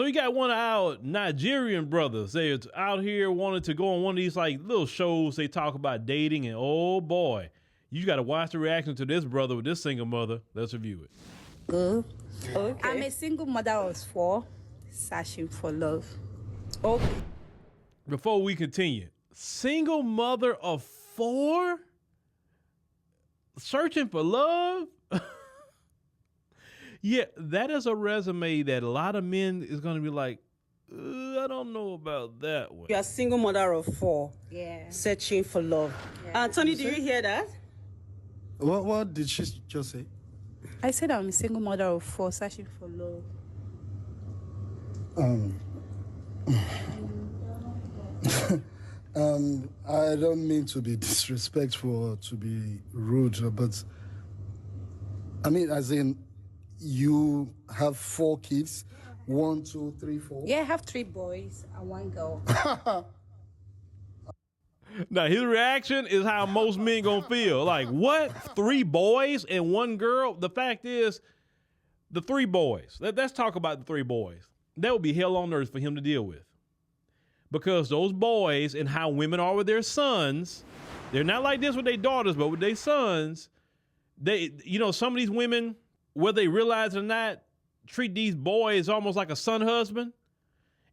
So you got one of our Nigerian brothers that's out here wanting to go on one of these like little shows. They talk about dating, and oh boy, you got to watch the reaction to this brother with this single mother. Let's review it. Good. Okay. I'm a single mother of 4, searching for love. Okay. Before we continue, single mother of 4, searching for love. Yeah, that is a resume that a lot of men is going to be like, I don't know about that one. You are a single mother of 4. Yeah. Searching for love. Yeah. Tony, do you hear that? What did she just say? I said I'm a single mother of 4, searching for love. I don't mean to be disrespectful or to be rude, but I mean, as in, you have 4 kids, 1, 2, 3, 4. Yeah, I have 3 boys and 1 girl. Now, his reaction is how most men gonna feel. Like, what? 3 boys and 1 girl? The fact is, the 3 boys. Let's talk about the 3 boys. That would be hell on earth for him to deal with. Because those boys and how women are with their sons, they're not like this with their daughters, but with their sons, some of these women, whether they realize it or not, treat these boys almost like a son husband.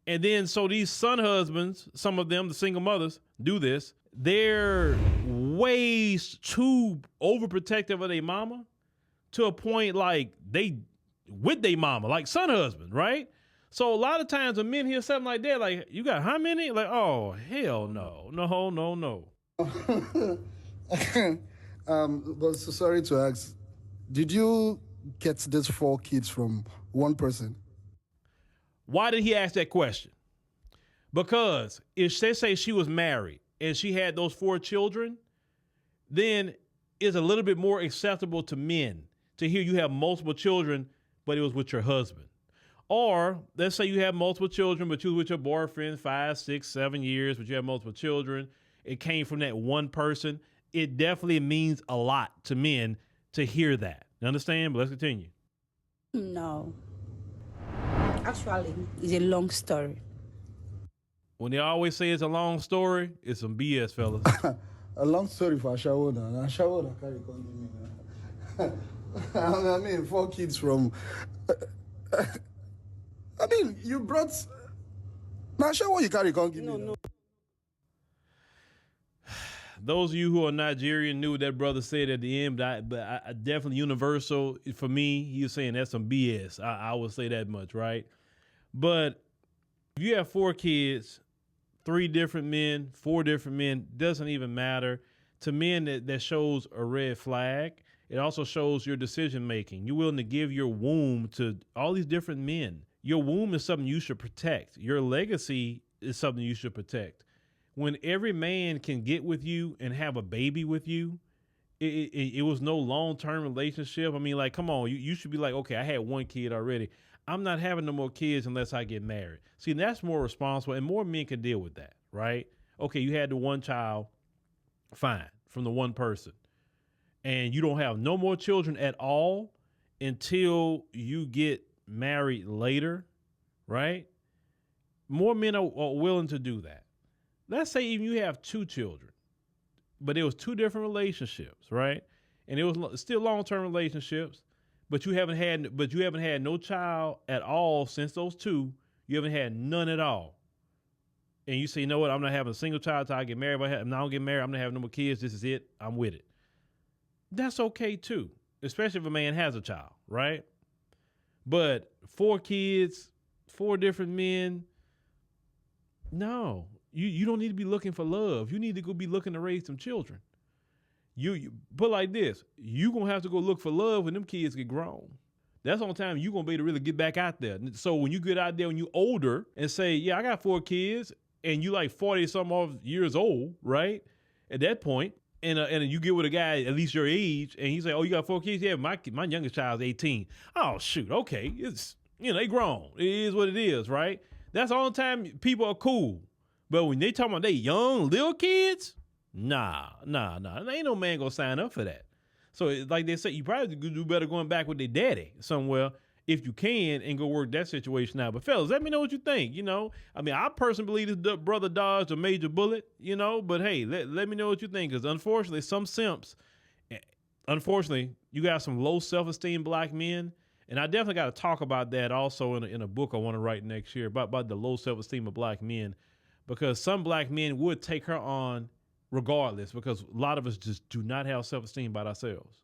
And then so these son husbands, some of them, the single mothers, do this. They're way too overprotective of their mama to a point like they with their mama, like son husband, right? So a lot of times when men hear something like that, like, you got how many? Like, oh, hell no. No. But so sorry to ask, did you get these 4 kids from one person? Why did he ask that question? Because if they say she was married and she had those 4 children, then it's a little bit more acceptable to men to hear you have multiple children, but it was with your husband. Or let's say you have multiple children, but you were with your boyfriend 5, 6, 7 years, but you have multiple children. It came from that one person. It definitely means a lot to men to hear that. You understand? But let's continue. No. Actually, it's a long story. When they always say it's a long story, it's some BS, fellas. A long story for Ashawona. Ashawona carry on. I mean, 4 kids from. I mean, you brought. Now, Ashawo, you carry on. No. Those of you who are Nigerian knew what that brother said at the end, but I definitely universal for me. He was saying that's some BS. I would say that much, right? But if you have 4 kids, 3 different men, 4 different men, doesn't even matter. To men, that shows a red flag. It also shows your decision making. You're willing to give your womb to all these different men. Your womb is something you should protect. Your legacy is something you should protect. When every man can get with you and have a baby with you, it was no long-term relationship. I mean, like, come on, you should be like, okay, I had 1 kid already. I'm not having no more kids unless I get married. See, that's more responsible, and more men can deal with that, right? Okay, you had the 1 child, fine, from the 1 person, and you don't have no more children at all until you get married later, right? More men are willing to do that. Let's say even you have 2 children, but it was 2 different relationships, right? And it was still long-term relationships, but you haven't had no child at all since those 2. You haven't had none at all. And you say, you know what? I'm not having a single child till I get married. If I don't get married, I'm not having no more kids. This is it. I'm with it. That's okay too, especially if a man has a child, right? But 4 kids, 4 different men, no. You don't need to be looking for love. You need to go be looking to raise some children. You put like this, you going to have to go look for love when them kids get grown. That's the only time you going to be able to really get back out there. So when you get out there, when you older and say, yeah, I got 4 kids, and you like 40 some odd years old, right? At that point, and you get with a guy at least your age, and he say, oh, you got 4 kids? Yeah, my youngest child's 18. Oh, shoot, okay. It's, they grown. It is what it is, right? That's the only time people are cool. But when they talking about they young, little kids, nah. There ain't no man gonna sign up for that. So like they say, you probably do better going back with their daddy somewhere if you can, and go work that situation out. But fellas, let me know what you think. I mean, I personally believe this brother dodged a major bullet, but hey, let me know what you think. Because unfortunately, some simps, unfortunately, you got some low self-esteem black men. And I definitely got to talk about that also in a book I want to write next year about the low self-esteem of black men, because some black men would take her on regardless, because a lot of us just do not have self-esteem about ourselves.